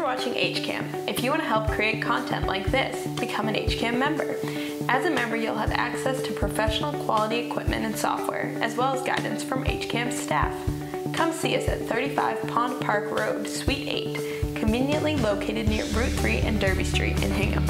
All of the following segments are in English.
for watching HCAM. If you want to help create content like this, become an HCAM member. As a member, you'll have access to professional quality equipment and software, as well as guidance from HCAM staff. Come see us at 35 Pond Park Road, Suite 8, conveniently located near Route 3 and Derby Street in Hingham.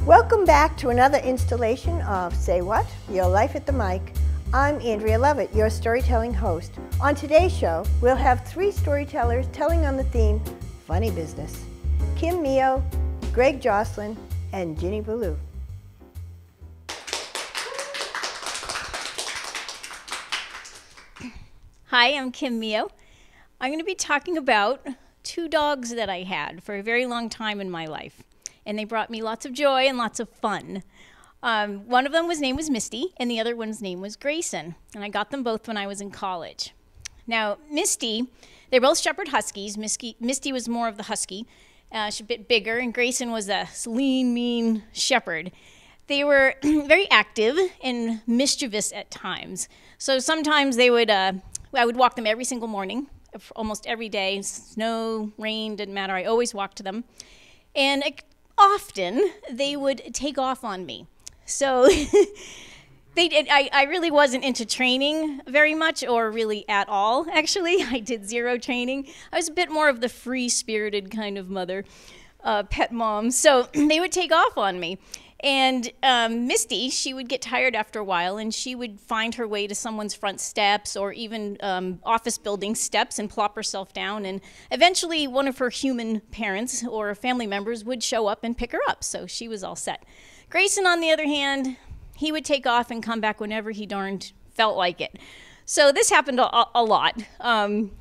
Welcome back to another installation of Say What? Your Life at the Mic. I'm Andrea Lovett, your storytelling host. On today's show, we'll have 3 storytellers telling on the theme, Funny Business. Kim Mio, Greg Joselyn, and Ginny Ballou. Hi, I'm Kim Mio. I'm going to be talking about 2 dogs that I had for a very long time in my life. And they brought me lots of joy and lots of fun. One of them name was Misty, and the other one's name was Grayson. And I got them both when I was in college. Now, Misty, they're both Shepherd Huskies. Misty was more of the Husky. She's a bit bigger, and Grayson was a lean, mean Shepherd. They were very active and mischievous at times. So sometimes they would, I would walk them every single morning, almost every day. Snow, rain, didn't matter. I always walked them. And often they would take off on me. So I really wasn't into training very much, or really at all, actually. I did 0 training. I was a bit more of the free-spirited kind of mother, pet mom. So they would take off on me. And Misty, she would get tired after a while, and she would find her way to someone's front steps or even office building steps and plop herself down. And eventually one of her human parents or family members would show up and pick her up. So she was all set. Grayson, on the other hand, he would take off and come back whenever he darned felt like it. So this happened a lot.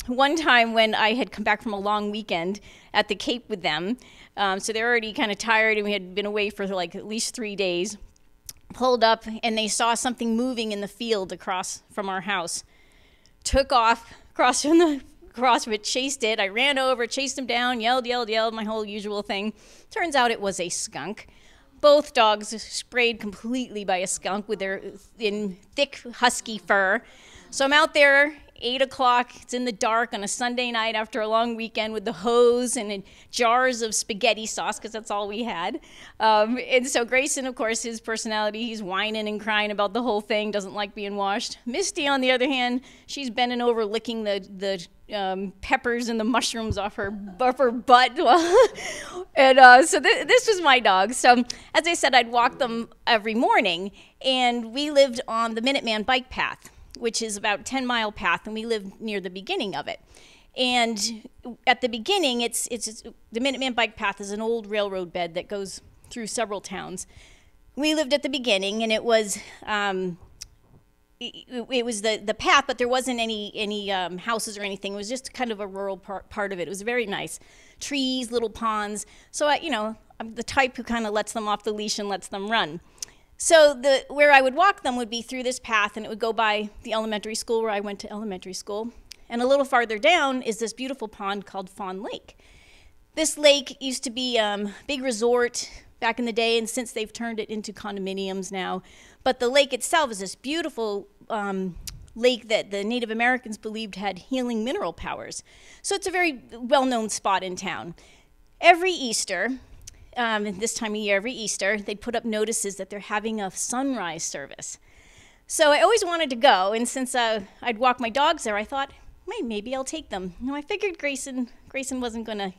One time when I had come back from a long weekend at the Cape with them, so they're already kind of tired, and we had been away for like at least 3 days, pulled up, and they saw something moving in the field across from our house. Took off, crossed from it, chased it. I ran over, chased him down, yelled, my whole usual thing. Turns out it was a skunk. Both dogs sprayed completely by a skunk with their thick husky fur. So I'm out there, 8 o'clock, it's in the dark on a Sunday night after a long weekend with the hose and jars of spaghetti sauce, because that's all we had. And so Grayson, of course, his personality, he's whining and crying about the whole thing, doesn't like being washed. Misty, on the other hand, she's bending over licking the peppers and the mushrooms off her butt. And so this was my dog. So as I said, I'd walk them every morning, and we lived on the Minuteman bike path, which is about a 10-mile path, and we lived near the beginning of it. And at the beginning, it's the Minuteman bike path is an old railroad bed that goes through several towns. We lived at the beginning, and it was the path, but there wasn't any houses or anything. It was just kind of a rural part of it. It was very nice. Trees, little ponds. So, I'm the type who kind of lets them off the leash and lets them run. So where I would walk them would be through this path, and it would go by the elementary school where I went to elementary school. And a little farther down is this beautiful pond called Fawn Lake. This lake used to be a big resort back in the day, and since they've turned it into condominiums now. But the lake itself is this beautiful lake that the Native Americans believed had healing mineral powers. So it's a very well-known spot in town. Every Easter, this time of year, every Easter, they'd put up notices that they're having a sunrise service. So I always wanted to go, and since I'd walk my dogs there, I thought, maybe I'll take them. I figured Grayson wasn't going to,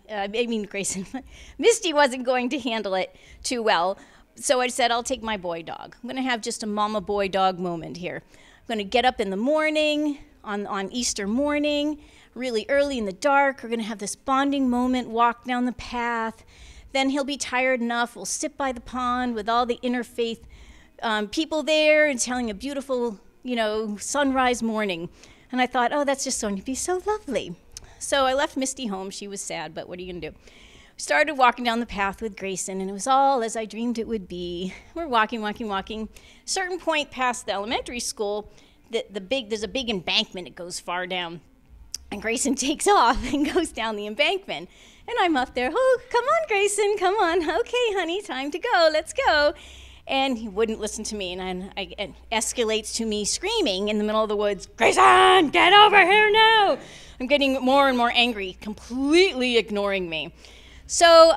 Misty wasn't going to handle it too well. So I said, I'll take my boy dog. I'm going to have just a mama boy dog moment here. I'm going to get up in the morning, on Easter morning, really early in the dark. We're going to have this bonding moment, walk down the path. Then he'll be tired enough. We'll sit by the pond with all the interfaith people there and telling a beautiful, sunrise morning. And I thought, oh, that's just going to be so lovely. So I left Misty home. She was sad, but what are you going to do? We started walking down the path with Grayson, and it was all as I dreamed it would be. We're walking. Certain point past the elementary school, there's a big embankment. It goes far down. And Grayson takes off and goes down the embankment. And I'm up there, oh, come on, Grayson, come on. Okay, honey, time to go, let's go. And he wouldn't listen to me, and it escalates to me screaming in the middle of the woods, Grayson, get over here now. I'm getting more and more angry, completely ignoring me. So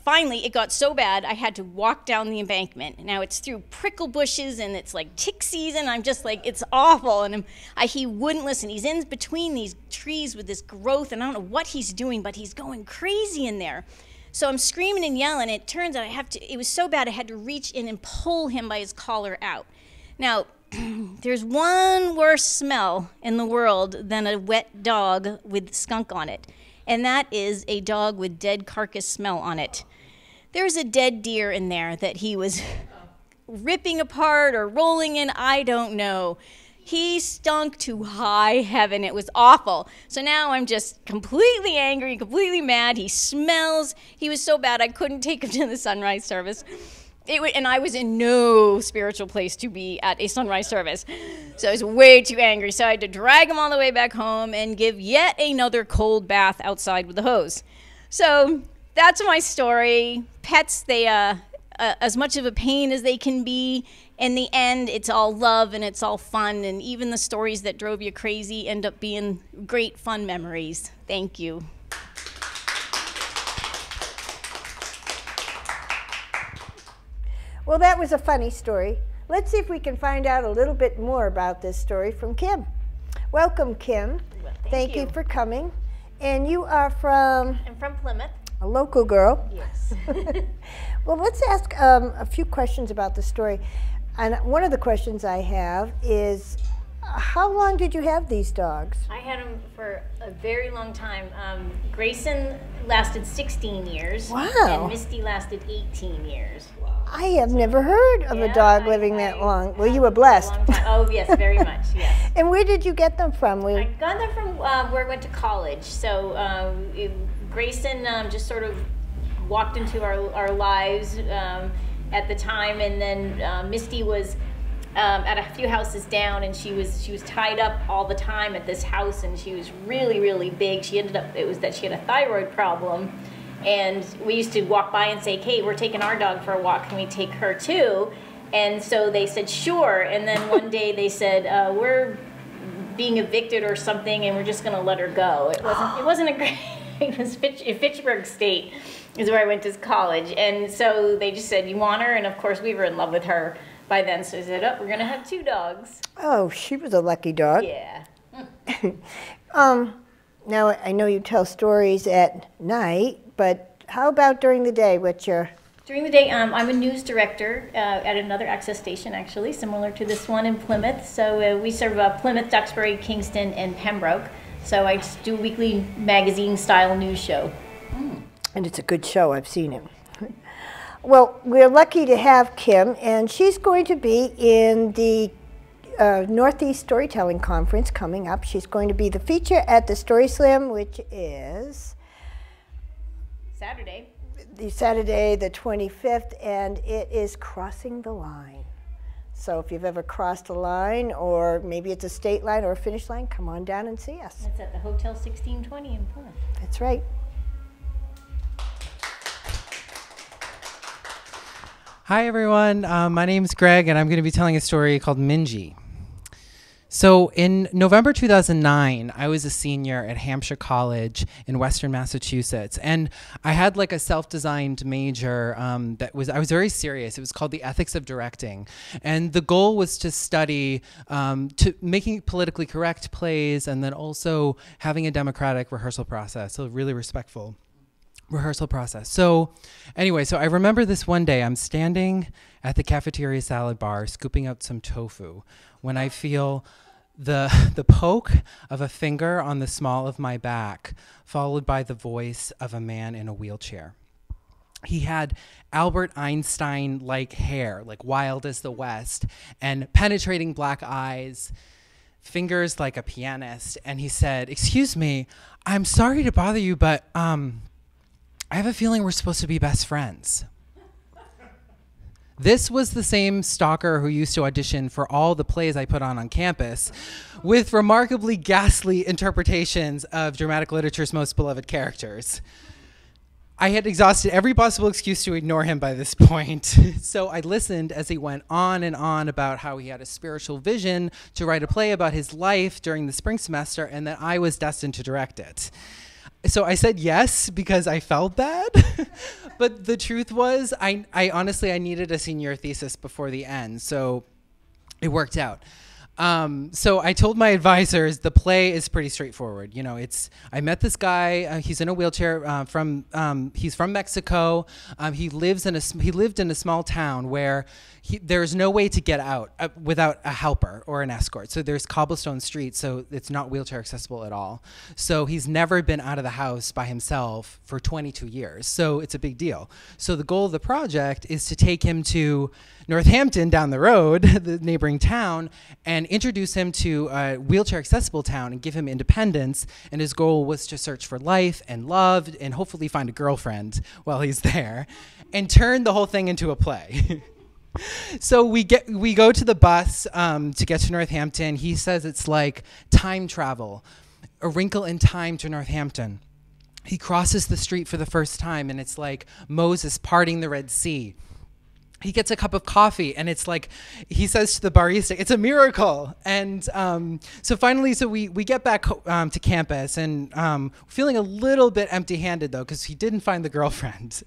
finally, it got so bad, I had to walk down the embankment. Now it's through prickle bushes, and it's like tick season. I'm just like, it's awful. And he wouldn't listen. He's in between these trees with this growth, and I don't know what he's doing, but he's going crazy in there. So I'm screaming and yelling. It turns out it was so bad I had to reach in and pull him by his collar out. Now, there's one worse smell in the world than a wet dog with skunk on it, and that is a dog with dead carcass smell on it. There's a dead deer in there that he was ripping apart or rolling in, I don't know. He stunk to high heaven. It was awful. So now I'm just completely angry, completely mad. He smells. He was so bad I couldn't take him to the sunrise service. And I was in no spiritual place to be at a sunrise service. So I was way too angry. So I had to drag him all the way back home and give yet another cold bath outside with the hose. So that's my story. Pets, they as much of a pain as they can be. In the end, it's all love and it's all fun, and even the stories that drove you crazy end up being great fun memories. Thank you. Well, that was a funny story. Let's see if we can find out a little bit more about this story from Kim. Welcome, Kim. Well, thank you for coming. And you are from? I'm from Plymouth. A local girl. Yes. Well, let's ask a few questions about the story. And one of the questions I have is, how long did you have these dogs? I had them for a very long time. Grayson lasted 16 years. Wow. And Misty lasted 18 years. I have never heard of a dog living that long. Well, you were blessed. Oh, yes, very much, yes. And where did you get them from? I got them from where I went to college. So Grayson just sort of walked into our lives at the time, and then Misty was at a few houses down, and she was tied up all the time at this house, and she was really, really big. She ended up, it was that she had a thyroid problem, and we used to walk by and say, "Hey, we're taking our dog for a walk. Can we take her too?" And so they said, "Sure." And then one day they said, "We're being evicted or something, and we're just going to let her go." It wasn't a great. It was Fitchburg State is where I went to college, and so they just said, "You want her?" And of course we were in love with her by then, so I said, "Oh, we're gonna have 2 dogs." Oh, she was a lucky dog. Yeah. Now I know you tell stories at night, but how about during the day? During the day, I'm a news director at another access station, actually, similar to this one in Plymouth. So we serve Plymouth, Duxbury, Kingston, and Pembroke. So I just do a weekly magazine-style news show. And it's a good show. I've seen it. Well, we're lucky to have Kim, and she's going to be in the Northeast Storytelling Conference coming up. She's going to be the feature at the Story Slam, which is Saturday the 25th, and it is Crossing the Line. So if you've ever crossed a line, or maybe it's a state line or a finish line, come on down and see us. It's at the Hotel 1620 in Plymouth. That's right. Hi everyone, my name's Greg, and I'm going to be telling a story called Minji. So in November 2009, I was a senior at Hampshire College in Western Massachusetts, and I had like a self-designed major I was very serious. It was called the Ethics of Directing, and the goal was to study to making politically correct plays, and then also having a democratic rehearsal process, so really respectful rehearsal process. So anyway, so I remember this one day, I'm standing at the cafeteria salad bar scooping out some tofu when I feel the poke of a finger on the small of my back, followed by the voice of a man in a wheelchair. He had Albert Einstein-like hair, like wild as the West, and penetrating black eyes, fingers like a pianist, and he said, "Excuse me, I'm sorry to bother you, but I have a feeling we're supposed to be best friends." This was the same stalker who used to audition for all the plays I put on campus, with remarkably ghastly interpretations of dramatic literature's most beloved characters. I had exhausted every possible excuse to ignore him by this point. So I listened as he went on and on about how he had a spiritual vision to write a play about his life during the spring semester and that I was destined to direct it. So I said yes because I felt bad. But the truth was, I honestly needed a senior thesis before the end. So it worked out. So I told my advisors the play is pretty straightforward. You know, I met this guy. He's in a wheelchair. He's from Mexico. He lived in a small town where there's no way to get out without a helper or an escort. So there's cobblestone streets, so it's not wheelchair accessible at all. So he's never been out of the house by himself for 22 years. So it's a big deal. So the goal of the project is to take him to Northampton down the road, the neighboring town, and introduce him to a wheelchair accessible town and give him independence. And his goal was to search for life and love and hopefully find a girlfriend while he's there and turn the whole thing into a play. So we go to the bus to get to Northampton. He says it's like time travel, a wrinkle in time to Northampton. He crosses the street for the first time, and it's like Moses parting the Red Sea. He gets a cup of coffee, and it's like, he says to the barista, it's a miracle. And so finally, we get back to campus, and feeling a little bit empty-handed, though, because he didn't find the girlfriend.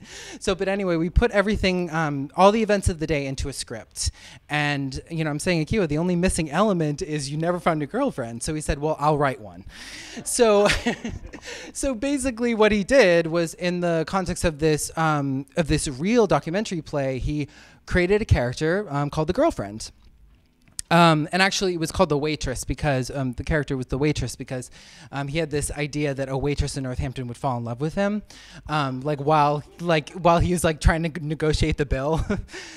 But anyway, we put everything, all the events of the day into a script. And, you know, I'm saying, Akiwa, the only missing element is you never found a girlfriend. So he said, well, I'll write one. So basically what he did was, in the context of this real documentary play, he created a character called the girlfriend. And actually it was called the waitress because the character was the waitress because he had this idea that a waitress in Northampton would fall in love with him while he was trying to negotiate the bill.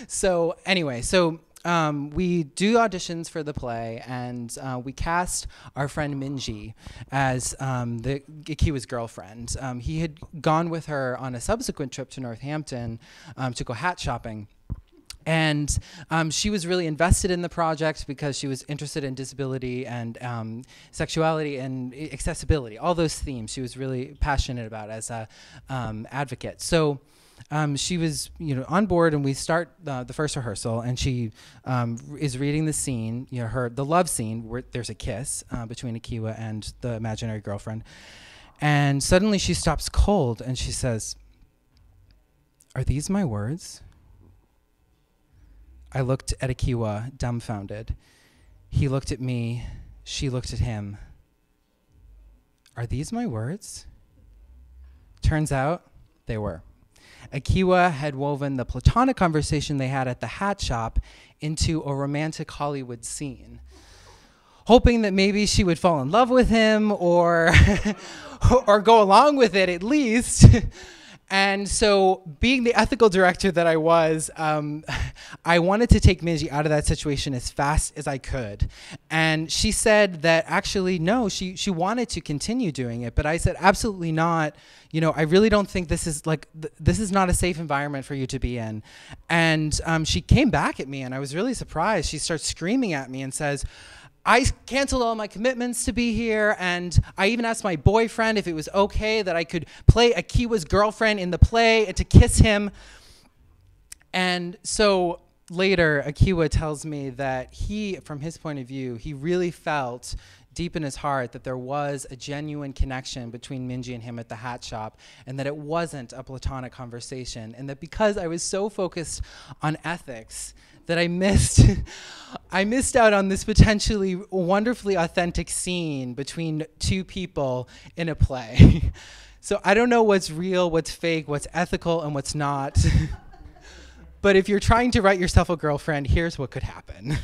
So anyway, we do auditions for the play, and we cast our friend Minji as Akiwa's girlfriend. He had gone with her on a subsequent trip to Northampton to go hat shopping. And she was really invested in the project because she was interested in disability and sexuality and accessibility, all those themes she was really passionate about as a advocate. So she was, on board, and we start the first rehearsal, and she is reading the scene, the love scene where there's a kiss between Akiwa and the imaginary girlfriend. And suddenly she stops cold and she says, "Are these my words?" I looked at Akiwa, dumbfounded. He looked at me. She looked at him. Are these my words? Turns out they were. Akiwa had woven the platonic conversation they had at the hat shop into a romantic Hollywood scene, hoping that maybe she would fall in love with him or go along with it at least. And so, being the ethical director that I was, I wanted to take Minji out of that situation as fast as I could. And she said that actually, no, she wanted to continue doing it. But I said, absolutely not. I really don't think this is this is not a safe environment for you to be in. And she came back at me, and I was really surprised. She starts screaming at me and says, I canceled all my commitments to be here, and I even asked my boyfriend if it was okay that I could play Akiwa's girlfriend in the play and to kiss him. And so later, Akiwa tells me that from his point of view, he really felt deep in his heart that there was a genuine connection between Minji and him at the hat shop, and that it wasn't a platonic conversation, and that because I was so focused on ethics, that I missed out on this potentially wonderfully authentic scene between two people in a play. So I don't know what's real, what's fake, what's ethical, and what's not. But if you're trying to write yourself a girlfriend, here's what could happen.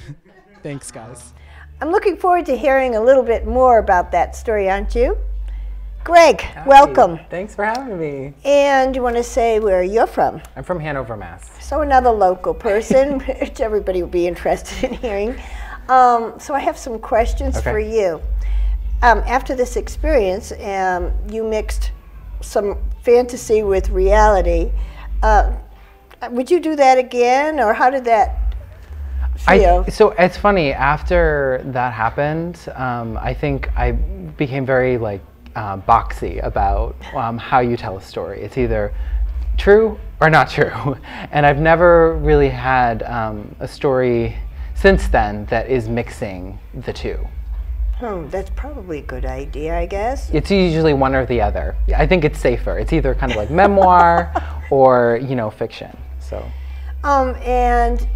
Thanks, guys. I'm looking forward to hearing a little bit more about that story, aren't you? Greg, Hi. welcome. Thanks for having me. And you want to say where you're from? I'm from Hanover, Mass. So another local person, which everybody would be interested in hearing. So I have some questions for you. After this experience, you mixed some fantasy with reality. Would you do that again, or how did that feel? So it's funny, after that happened, I think I became very like boxy about how you tell a story. It's either true or not true. And I've never really had a story since then that is mixing the two. That's probably a good idea, I guess. It's usually one or the other. I think it's safer. It's either kind of like memoir or, you know, fiction. So. And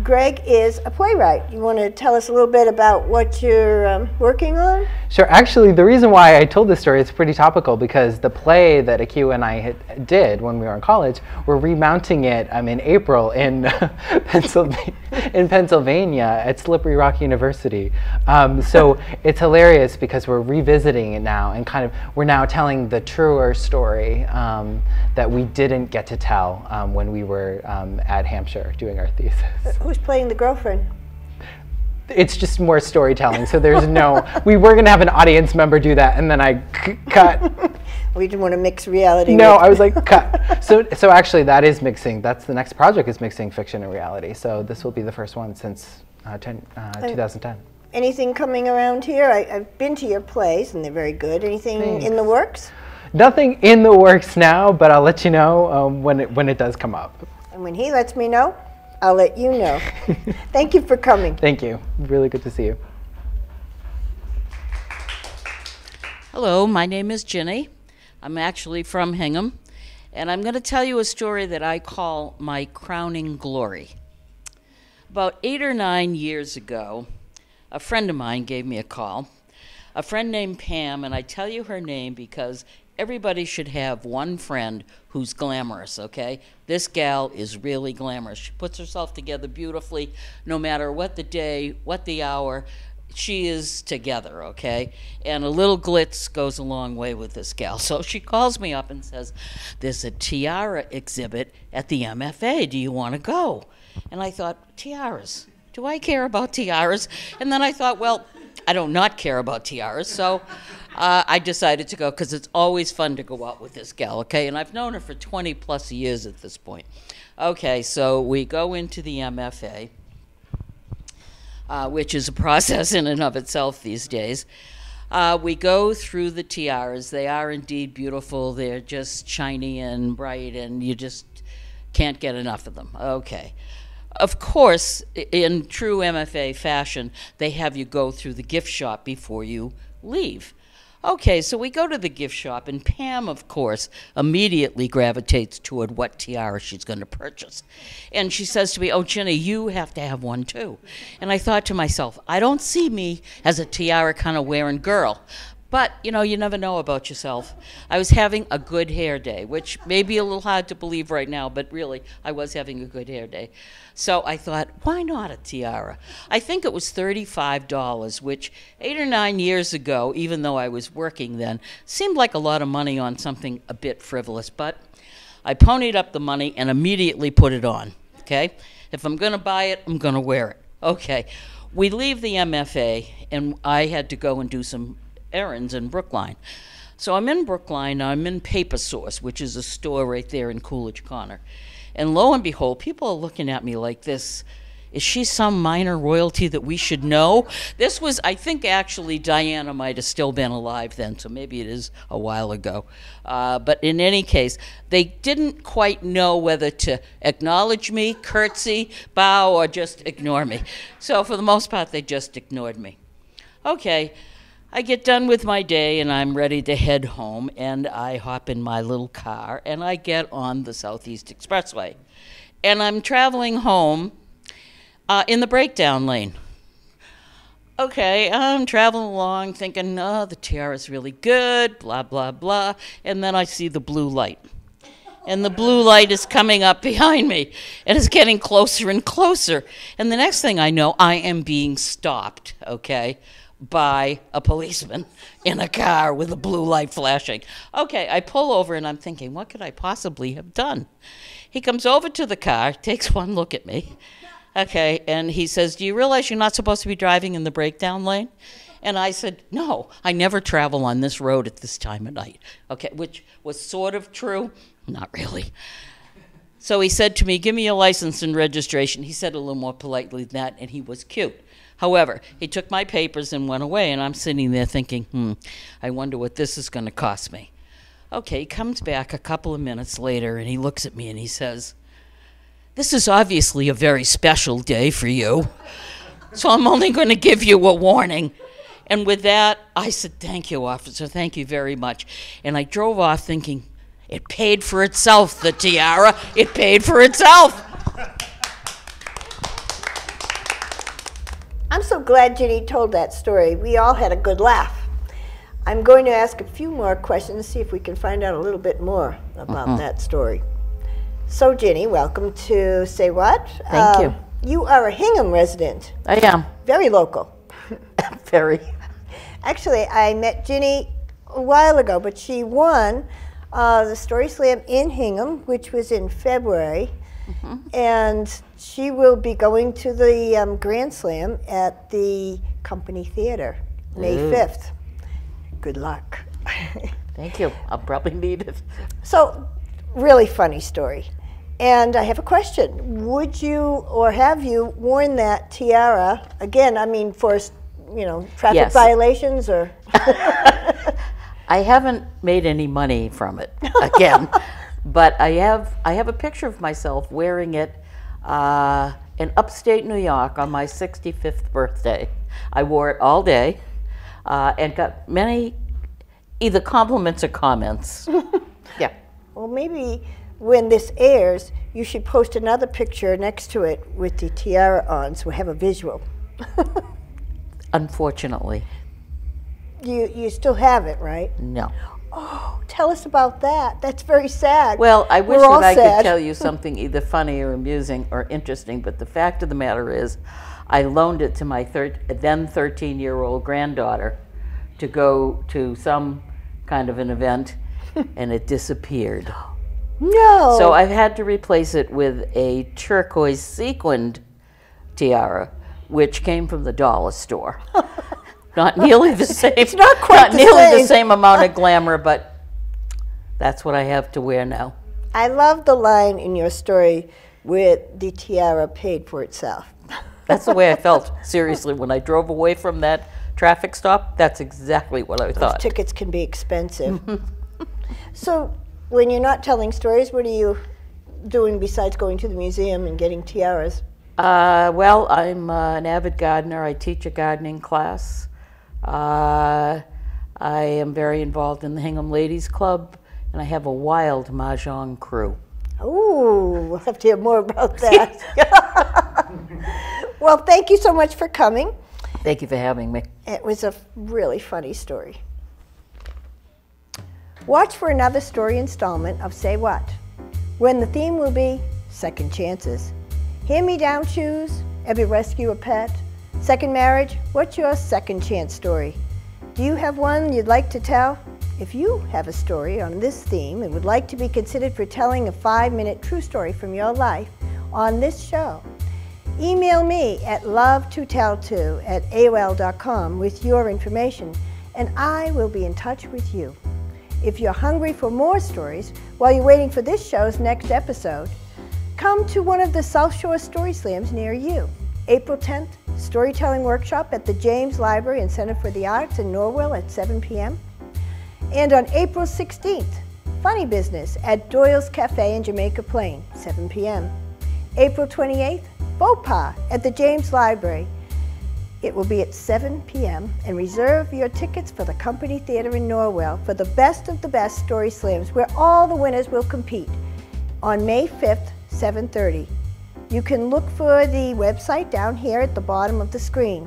Greg is a playwright. You want to tell us a little bit about what you're working on? Sure. Actually, the reason why I told this story is pretty topical, because the play that Akiu and I did when we were in college, we're remounting it in April in Pennsylvania at Slippery Rock University. So it's hilarious because we're revisiting it now, and kind of we're now telling the truer story that we didn't get to tell when we were at Hampshire doing our thesis. Who's playing the girlfriend? It's just more storytelling, so there's no, we were going to have an audience member do that, and then I cut. We didn't want to mix reality. No, I was like, cut. So actually that is mixing, that's the next project, is mixing fiction and reality. So this will be the first one since 2010. Anything coming around here? I've been to your plays, and they're very good. Anything Thanks. in the works? Nothing in the works now, but I'll let you know when it does come up. And when he lets me know, I'll let you know. Thank you for coming. Thank you. Really good to see you. Hello, my name is Ginny. I'm actually from Hingham, and I'm going to tell you a story that I call my crowning glory. About 8 or 9 years ago, a friend of mine gave me a call, a friend named Pam, and I tell you her name because everybody should have one friend who's glamorous, okay? This gal is really glamorous. She puts herself together beautifully, no matter what the day, what the hour, she is together, okay? And a little glitz goes a long way with this gal. So she calls me up and says, there's a tiara exhibit at the MFA. Do you want to go? And I thought, tiaras? Do I care about tiaras? And then I thought, well, I don't not care about tiaras, so I decided to go because it's always fun to go out with this gal, okay? And I've known her for 20 plus years at this point. Okay, so we go into the MFA, which is a process in and of itself these days. We go through the tiaras. They are indeed beautiful. They're just shiny and bright, and you just can't get enough of them. Okay. Of course, in true MFA fashion, they have you go through the gift shop before you leave. Okay, so we go to the gift shop, and Pam, of course, immediately gravitates toward what tiara she's going to purchase. And she says to me, oh, Ginny, you have to have one too. And I thought to myself, I don't see me as a tiara kind of wearing girl. But, you know, you never know about yourself. I was having a good hair day, which may be a little hard to believe right now, but really, I was having a good hair day. So I thought, why not a tiara? I think it was $35, which 8 or 9 years ago, even though I was working then, seemed like a lot of money on something a bit frivolous. But I ponied up the money and immediately put it on, okay? If I'm going to buy it, I'm going to wear it. Okay, we leave the MFA, and I had to go and do some errands in Brookline. So I'm in Brookline, I'm in Paper Source, which is a store right there in Coolidge Corner. And lo and behold, people are looking at me like this. Is she some minor royalty that we should know? This was, I think actually Diana might have still been alive then, so maybe it is a while ago. But in any case, they didn't quite know whether to acknowledge me, curtsy, bow, or just ignore me. So for the most part, they just ignored me. Okay. I get done with my day, and I'm ready to head home, and I hop in my little car, and I get on the Southeast Expressway. And I'm traveling home in the breakdown lane. Okay, I'm traveling along thinking, oh, the tiara's really good, blah, blah, blah, and then I see the blue light. And the blue light is coming up behind me, and it's getting closer and closer. And the next thing I know, I am being stopped, okay, by a policeman in a car with a blue light flashing. Okay, I pull over and I'm thinking, what could I possibly have done? He comes over to the car, takes one look at me, okay, and he says, do you realize you're not supposed to be driving in the breakdown lane? And I said, no, I never travel on this road at this time of night. Okay, which was sort of true, not really. So he said to me, give me your license and registration. He said a little more politely than that, and he was cute. However, he took my papers and went away, and I'm sitting there thinking, I wonder what this is going to cost me. Okay, he comes back a couple of minutes later, and he looks at me and he says, this is obviously a very special day for you, so I'm only going to give you a warning. And with that, I said, thank you, officer, thank you very much. And I drove off thinking, it paid for itself, the tiara. It paid for itself. I'm so glad Ginny told that story. We all had a good laugh. I'm going to ask a few more questions, see if we can find out a little bit more about that story. So, Ginny, welcome to Say What? Thank you. You are a Hingham resident. I am. Very local. Very. Actually, I met Ginny a while ago, but she won the Story Slam in Hingham, which was in February. And she will be going to the Grand Slam at the Company Theater, May 5th. Good luck. Thank you. I'll probably need it. So, really funny story. And I have a question. Would you or have you worn that tiara, again, I mean, for, traffic Yes. violations or? I haven't made any money from it, again. But I have a picture of myself wearing it in upstate New York on my 65th birthday. I wore it all day and got many either compliments or comments. Yeah. Well, maybe when this airs, you should post another picture next to it with the tiara on so we have a visual. Unfortunately. You still have it, right? No. Oh, tell us about that. That's very sad. Well, I wish We're all that I sad. could tell you something either funny or amusing or interesting, but the fact of the matter is I loaned it to my then 13-year-old granddaughter to go to some kind of an event, and it disappeared. No. So I've had to replace it with a turquoise sequined tiara, which came from the dollar store. Not nearly the same. It's not quite the nearly same. the same amount of glamour, but that's what I have to wear now. I love the line in your story where the tiara paid for itself. That's the way I felt, seriously. When I drove away from that traffic stop, that's exactly what I Those thought. tickets can be expensive. So when you're not telling stories, what are you doing besides going to the museum and getting tiaras? Well, I'm an avid gardener. I teach a gardening class. I am very involved in the Hingham Ladies Club, and I have a wild mahjong crew. Oh, we'll have to hear more about that. Well, thank you so much for coming. Thank you for having me. It was a really funny story. Watch for another story installment of Say What, when the theme will be second chances. Hand-me-down shoes, ever rescue a pet, second marriage, what's your second chance story? Do you have one you'd like to tell? If you have a story on this theme and would like to be considered for telling a 5-minute true story from your life on this show, email me at love2tell2@aol.com with your information, and I will be in touch with you. If you're hungry for more stories while you're waiting for this show's next episode, come to one of the South Shore Story Slams near you. April 10th, Storytelling Workshop at the James Library and Center for the Arts in Norwell at 7 p.m. And on April 16th, Funny Business at Doyles Cafe in Jamaica Plain, 7 p.m. April 28th, Faux Pas at the James Library. It will be at 7 p.m. and reserve your tickets for the Company Theater in Norwell for the best of the best Story Slams where all the winners will compete on May 5th, 7:30. You can look for the website down here at the bottom of the screen.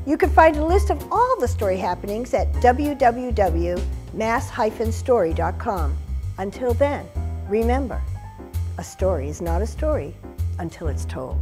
You can find a list of all the story happenings at www.mass-story.com. Until then, remember, a story is not a story until it's told.